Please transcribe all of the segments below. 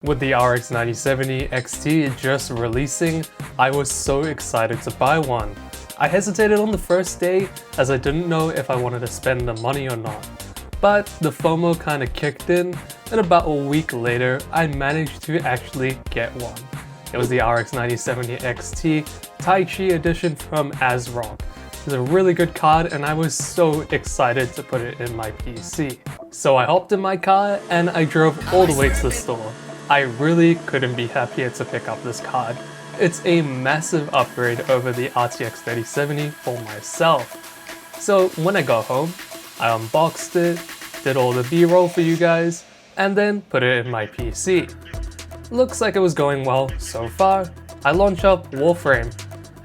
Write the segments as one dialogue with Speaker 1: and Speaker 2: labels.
Speaker 1: With the RX 9070 XT just releasing, I was so excited to buy one. I hesitated on the first day as I didn't know if I wanted to spend the money or not. But the FOMO kinda kicked in, and about a week later, I managed to actually get one. It was the RX 9070 XT Tai Chi edition from ASRock. It's a really good card and I was so excited to put it in my PC. So I hopped in my car and I drove all the way to the store. I really couldn't be happier to pick up this card. It's a massive upgrade over the RTX 3070 for myself. So when I got home, I unboxed it, did all the B-roll for you guys, and then put it in my PC. Looks like it was going well so far. I launch up Warframe,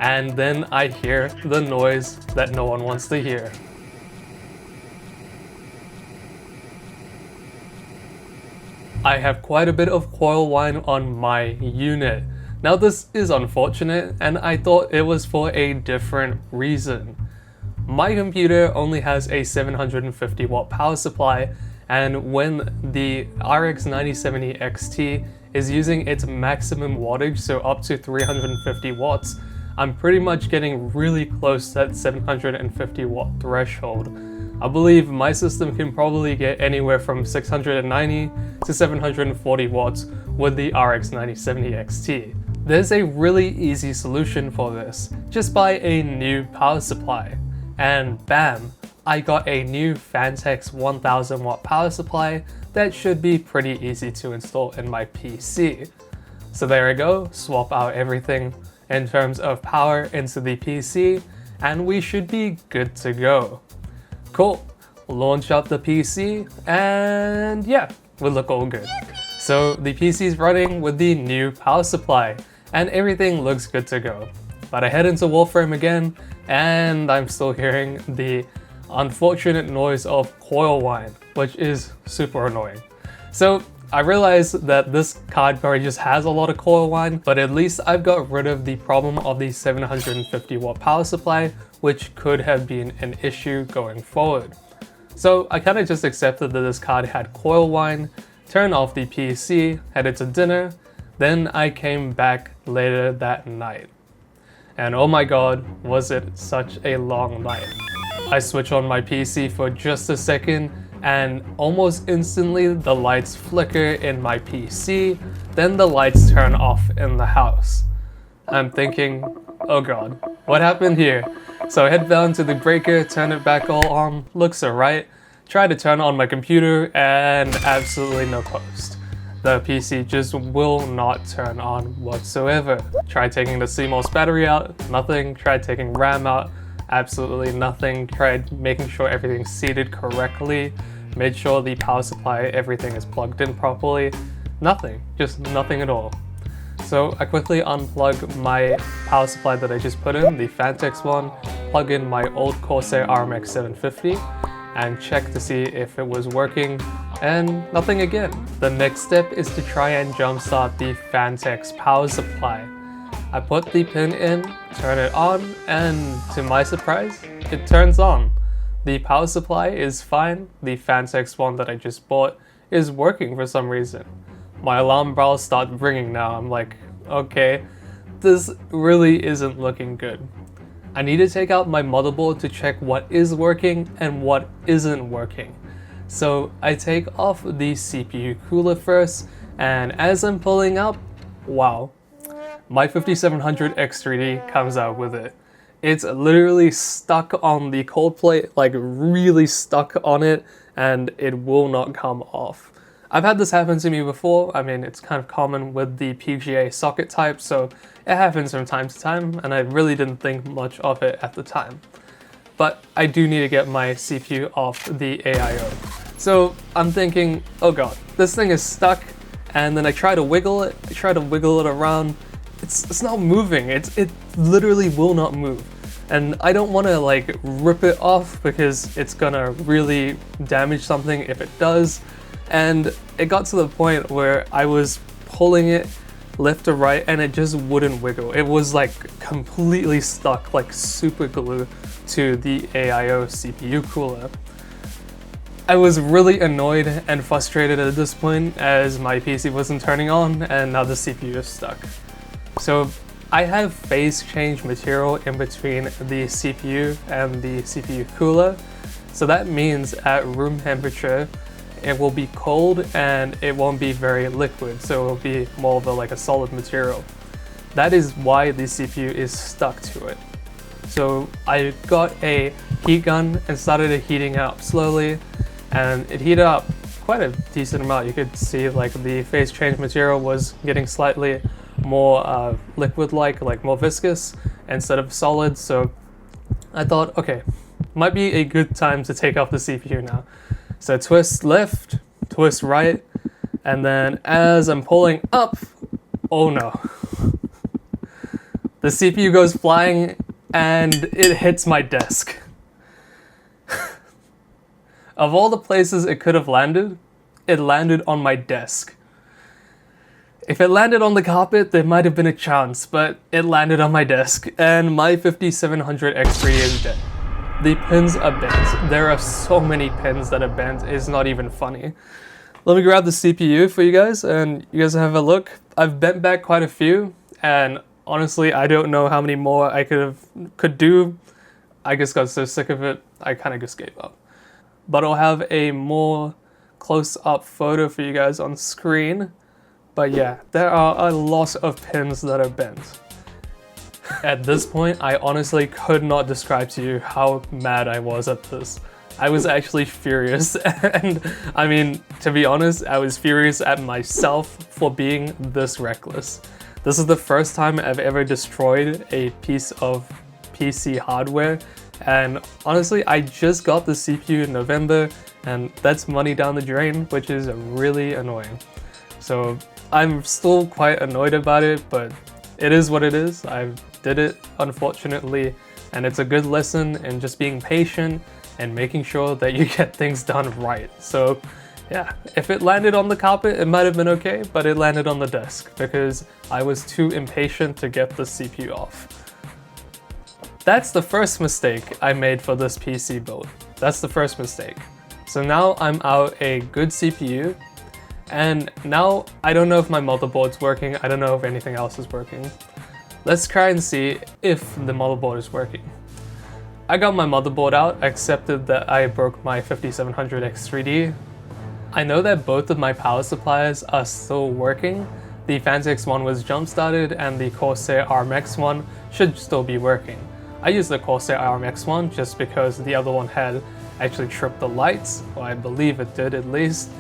Speaker 1: and then I hear the noise that no one wants to hear. I have quite a bit of Coil Whine on my unit. Now this is unfortunate and I thought it was for a different reason. My computer only has a 750 watt power supply, and when the RX 9070 XT is using its maximum wattage, so up to 350 watts, I'm pretty much getting really close to that 750 watt threshold. I believe my system can probably get anywhere from 690 to 740 watts with the RX 9070 XT. There's a really easy solution for this. Just buy a new power supply. And bam, I got a new Fantex 1000 watt power supply that should be pretty easy to install in my PC. So there I go, swap out everything in terms of power into the PC and we should be good to go. Cool, launch up the PC and yeah, we look all good. So the PC is running with the new power supply and everything looks good to go. But I head into Warframe again and I'm still hearing the unfortunate noise of Coil Whine, which is super annoying. So I realized that this card probably just has a lot of Coil Whine, but at least I've got rid of the problem of the 750 watt power supply, which could have been an issue going forward. So I kind of just accepted that this card had Coil Whine, turned off the PC, headed to dinner, then I came back later that night. And oh my god, was it such a long night. I switch on my PC for just a second and almost instantly the lights flicker in my PC, then the lights turn off in the house. I'm thinking, oh god, what happened here? So I head down to the breaker, turn it back all on, looks alright, try to turn on my computer and absolutely no post. The PC just will not turn on whatsoever. Tried taking the CMOS battery out, nothing. Tried taking RAM out, absolutely nothing. Tried making sure everything's seated correctly. Made sure the power supply, everything is plugged in properly. Nothing, just nothing at all. So I quickly unplug my power supply that I just put in, the Fantex one, plug in my old Corsair RMX 750, and check to see if it was working, and nothing again. The next step is to try and jumpstart the Fantex power supply. I put the pin in, turn it on, and to my surprise, it turns on. The power supply is fine, the Fantex one that I just bought is working for some reason. My alarm bells start ringing now, I'm like, okay, this really isn't looking good. I need to take out my motherboard to check what is working and what isn't working. So I take off the CPU cooler first, and as I'm pulling up, wow, my 5700 X3D comes out with it. It's literally stuck on the cold plate, like really stuck on it, and it will not come off. I've had this happen to me before. I mean, it's kind of common with the PGA socket type, so it happens from time to time, and I really didn't think much of it at the time. But I do need to get my CPU off the AIO. So I'm thinking, oh god, this thing is stuck, and then I try to wiggle it around. It's not moving, it literally will not move. And I don't want to like rip it off because it's gonna really damage something if it does. And it got to the point where I was pulling it left to right and it just wouldn't wiggle. It was like completely stuck, like super glue to the AIO CPU cooler. I was really annoyed and frustrated at this point as my PC wasn't turning on and now the CPU is stuck. So I have phase change material in between the CPU and the CPU cooler. So that means at room temperature, it will be cold and it won't be very liquid. So it will be more of like a solid material. That is why the CPU is stuck to it. So I got a heat gun and started it heating up slowly, and it heated up quite a decent amount. You could see like the phase change material was getting slightly more liquid-like more viscous instead of solid. So I thought, okay, might be a good time to take off the CPU now. So twist left, twist right, and then as I'm pulling up, oh no. The CPU goes flying and it hits my desk. Of all the places it could have landed, it landed on my desk. If it landed on the carpet, there might have been a chance, but it landed on my desk, and my 5700 X3D is dead. The pins are bent. There are so many pins that are bent, it's not even funny. Let me grab the CPU for you guys, and you guys have a look. I've bent back quite a few, and honestly, I don't know how many more I could do. I just got so sick of it, I kind of just gave up. But I'll have a more close-up photo for you guys on screen. But yeah, there are a lot of pins that are bent. At this point, I honestly could not describe to you how mad I was at this. I was actually furious, and I mean, to be honest, I was furious at myself for being this reckless. This is the first time I've ever destroyed a piece of PC hardware, and honestly, I just got the CPU in November, and that's money down the drain, which is really annoying. So I'm still quite annoyed about it, but it is what it is. I did it, unfortunately, and it's a good lesson in just being patient and making sure that you get things done right. So yeah, if it landed on the carpet, it might have been okay, but it landed on the desk because I was too impatient to get the CPU off. That's the first mistake I made for this PC build. That's the first mistake. So now I'm out a good CPU, and now I don't know if my motherboard's working, I don't know if anything else is working. Let's try and see if the motherboard is working. I got my motherboard out, accepted that I broke my 5700 X3D. I know that both of my power supplies are still working. The Phanteks one was jump started and the Corsair RMX one should still be working. I used the Corsair RMX one just because the other one had actually tripped the lights, or I believe it did at least.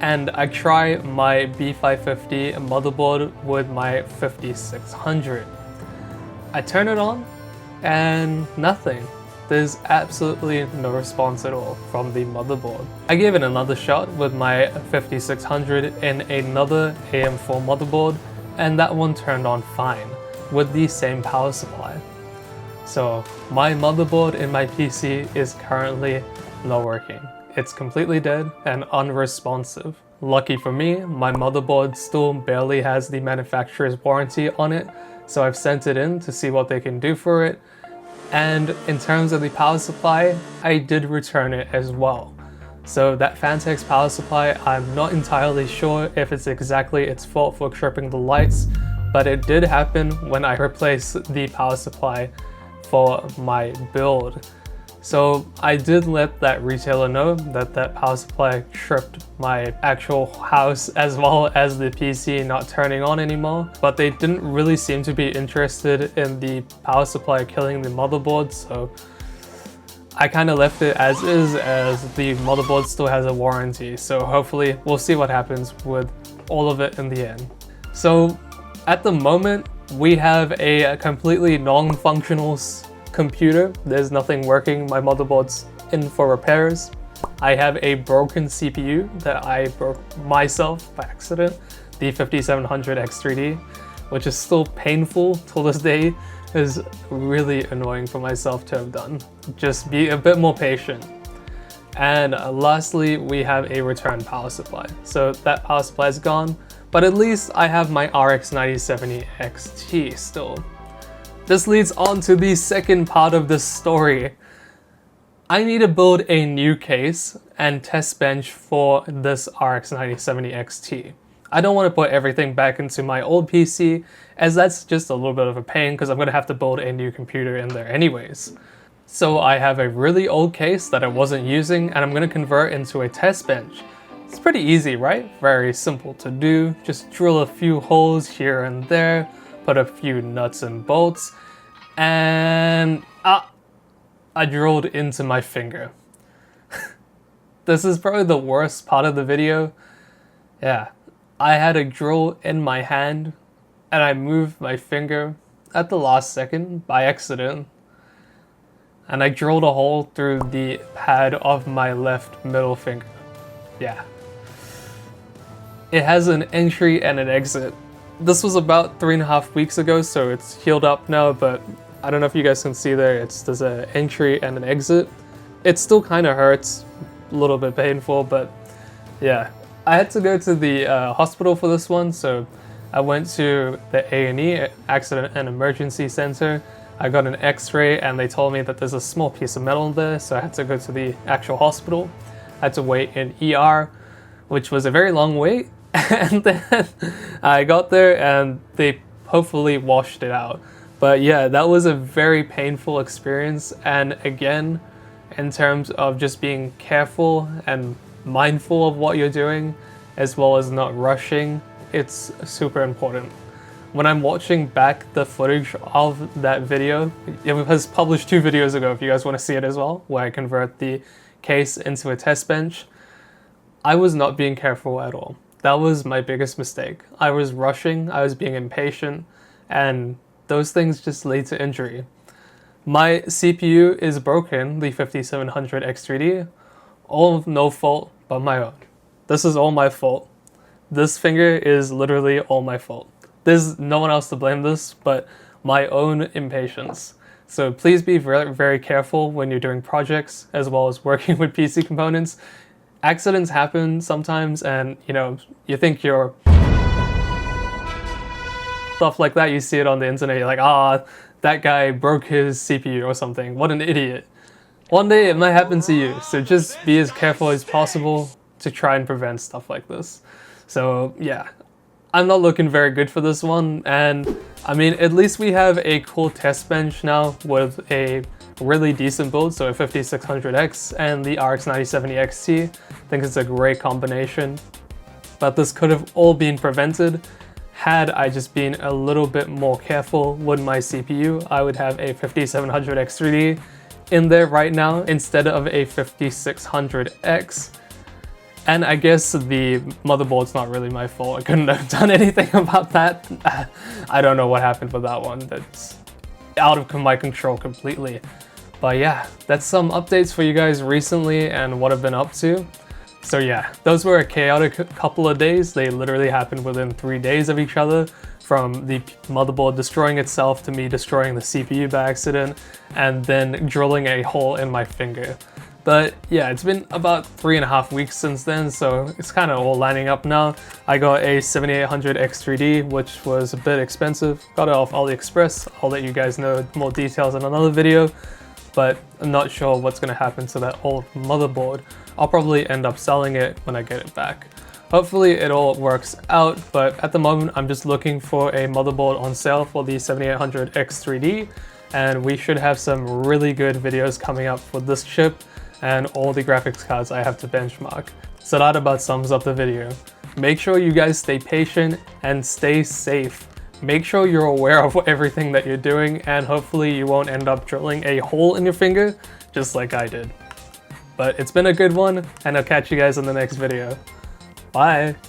Speaker 1: And I try my B550 motherboard with my 5600. I turn it on and nothing. There's absolutely no response at all from the motherboard. I gave it another shot with my 5600 in another AM4 motherboard, and that one turned on fine with the same power supply. So my motherboard in my PC is currently not working. It's completely dead and unresponsive. Lucky for me, my motherboard still barely has the manufacturer's warranty on it, so I've sent it in to see what they can do for it. And in terms of the power supply, I did return it as well. So that Phanteks power supply, I'm not entirely sure if it's exactly its fault for tripping the lights, but it did happen when I replaced the power supply for my build. So I did let that retailer know that that power supply tripped my actual house as well as the PC not turning on anymore, but they didn't really seem to be interested in the power supply killing the motherboard, so I kind of left it as is, as the motherboard still has a warranty, so hopefully we'll see what happens with all of it in the end. So at the moment, we have a completely non-functional computer. There's nothing working. My motherboard's in for repairs. I have a broken CPU that I broke myself by accident, the 5700 X3D, which is still painful till this day. Is really annoying for myself to have done. Just be a bit more patient. And lastly, we have a return power supply. So that power supply is gone, but at least I have my RX 9070 XT still. This leads on to the second part of this story. I need to build a new case and test bench for this RX 9070 XT. I don't want to put everything back into my old PC, as that's just a little bit of a pain because I'm going to have to build a new computer in there anyways. So I have a really old case that I wasn't using and I'm going to convert into a test bench. It's pretty easy, right? Very simple to do. Just drill a few holes here and there, put a few nuts and bolts, and I drilled into my finger. This is probably the worst part of the video. Yeah, I had a drill in my hand and I moved my finger at the last second by accident. And I drilled a hole through the pad of my left middle finger. Yeah. It has an entry and an exit. This was about 3.5 weeks ago, so it's healed up now, but I don't know if you guys can see there, there's an entry and an exit. It still kind of hurts, a little bit painful, but yeah. I had to go to the hospital for this one, so I went to the A&E, Accident and Emergency Center. I got an x-ray and they told me that there's a small piece of metal there, so I had to go to the actual hospital. I had to wait in ER, which was a very long wait, and then I got there and they hopefully washed it out. But yeah, that was a very painful experience, and again, in terms of just being careful and mindful of what you're doing, as well as not rushing, it's super important. When I'm watching back the footage of that video, it was published 2 videos ago if you guys want to see it as well, where I convert the case into a test bench, I was not being careful at all. That was my biggest mistake. I was rushing, I was being impatient, and those things just lead to injury. My CPU is broken, the 5700X3D, all no fault but my own. This is all my fault. This finger is literally all my fault. There's no one else to blame this but my own impatience. So please be very, very careful when you're doing projects as well as working with PC components. Accidents happen sometimes, and you think you're stuff like that, you see it on the internet, you're like, that guy broke his CPU or something, what an idiot. One day it might happen to you, so just be as careful as possible to try and prevent stuff like this. So yeah, I'm not looking very good for this one, and I mean, at least we have a cool test bench now with a really decent build, so a 5600X and the RX 9070 XT. I think it's a great combination, but this could have all been prevented had I just been a little bit more careful with my CPU. I would have a 5700X3D in there right now instead of a 5600X. And I guess the motherboard's not really my fault. I couldn't have done anything about that. I don't know what happened with that one. That's out of my control completely. But yeah, that's some updates for you guys recently and what I've been up to. So yeah, those were a chaotic couple of days. They literally happened within 3 days of each other, from the motherboard destroying itself to me destroying the CPU by accident and then drilling a hole in my finger. But yeah, it's been about 3.5 weeks since then, so it's kind of all lining up now. I got a 7800X3D, which was a bit expensive. Got it off AliExpress. I'll let you guys know more details in another video, but I'm not sure what's going to happen to that old motherboard. I'll probably end up selling it when I get it back. Hopefully it all works out, but at the moment I'm just looking for a motherboard on sale for the 7800X3D, and we should have some really good videos coming up for this chip and all the graphics cards I have to benchmark. So that about sums up the video. Make sure you guys stay patient and stay safe. Make sure you're aware of everything that you're doing, and hopefully you won't end up drilling a hole in your finger just like I did. But it's been a good one, and I'll catch you guys in the next video. Bye!